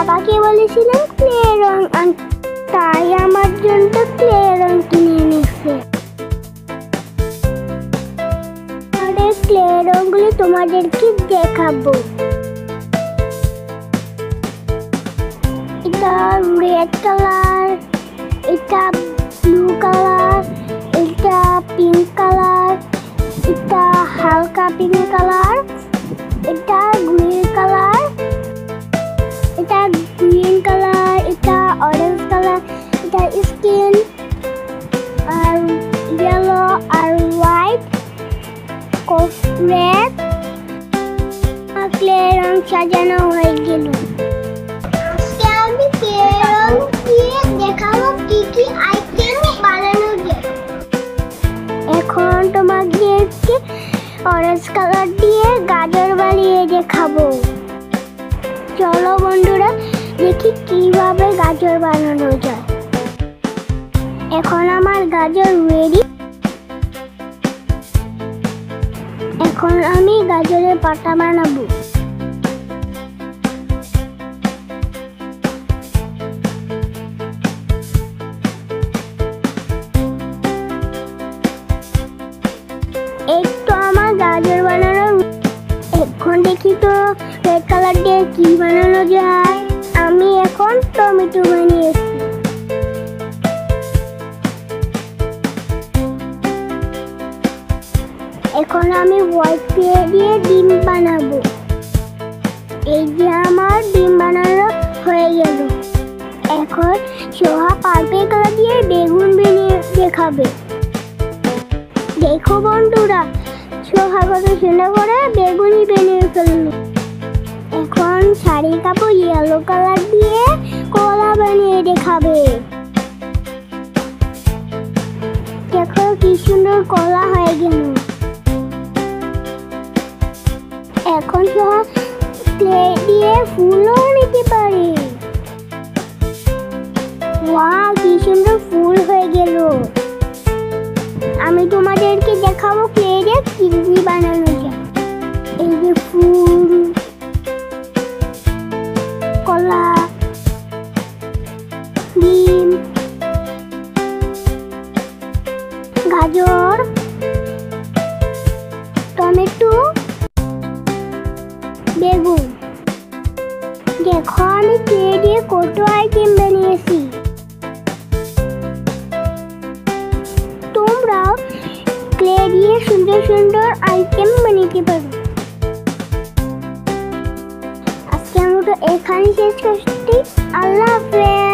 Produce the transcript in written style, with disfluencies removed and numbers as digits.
বাবাকে বলেছিলাম ক্লে রং আনতে, তাই আমার জন্য ক্লে রং কিনে এনেছে। ক্লে রংগুলি তোমাদেরকে দেখাবো। এটা রেড কালার, এটা ব্লু কালার, এটা পিঙ্ক কালার, এটা হালকা পিঙ্ক কালার, এটা গ্রিন কালার, এটা গ্রিন কালার, এটা অরেঞ্জ কালার, এটা স্কিন আর ইয়েলো আর হোয়াইট রেড। ক্লে রং সাজানো হয়ে গেল। আজকে আমি ক্লে রং দিয়ে দেখাবো কি কি আইটেম বানানো যায়। এখন তোমাদেরকে অরেঞ্জ কালার দিয়ে গাজর বানিয়ে দেখাবো। চলো বন্ধুরা দেখি কিভাবে গাজর বানানো যায়। এখন আমার গাজর রেডি। এখন আমি গাজরের পাতা বানাবো। এই তো আমার গাজর বানানো। এখন দেখি তো রেড কালার দিয়ে কি বানানো যায়। আমি এখন টমেটো বানিয়েছি। এখন আমি হোয়াইট পেয়ে দিয়ে ডিম বানাবো। এই যে আমার ডিম বানানো হয়ে গেল। এখন সোহা পার্পল কালার দিয়ে বেগুন বানিয়ে দেখাবে। দেখো বন্ধুরা, সোহা কত সুন্দর করে বেগুনি বানিয়ে ফেললো। এখন শাড়ির কাপড় ইয়েলো কালার দিয়ে কলা বানিয়ে দেখাবে। দেখো কি সুন্দর কলা হয়ে গেল। এখন সোহা ক্লে দিয়ে ফুলও নিতে পারে। ওয়াও, কি সুন্দর ফুল হয়ে গেল। আমি তোমাদেরকে দেখাবো ক্লে দিয়ে কি কি বানানো যায়। এই যে ফুল, কলা, ডিম, গাজর, টমেটো, বেগুন। দেখো আমি ক্লে দিয়ে কত আইটেম বানিয়েছি। তোমরাও ক্লে দিয়ে সুন্দর সুন্দর আইটেম বানাতে পারো। আজকে আমরা এখানে শেষ করছি। আল্লাহ হাফেজ।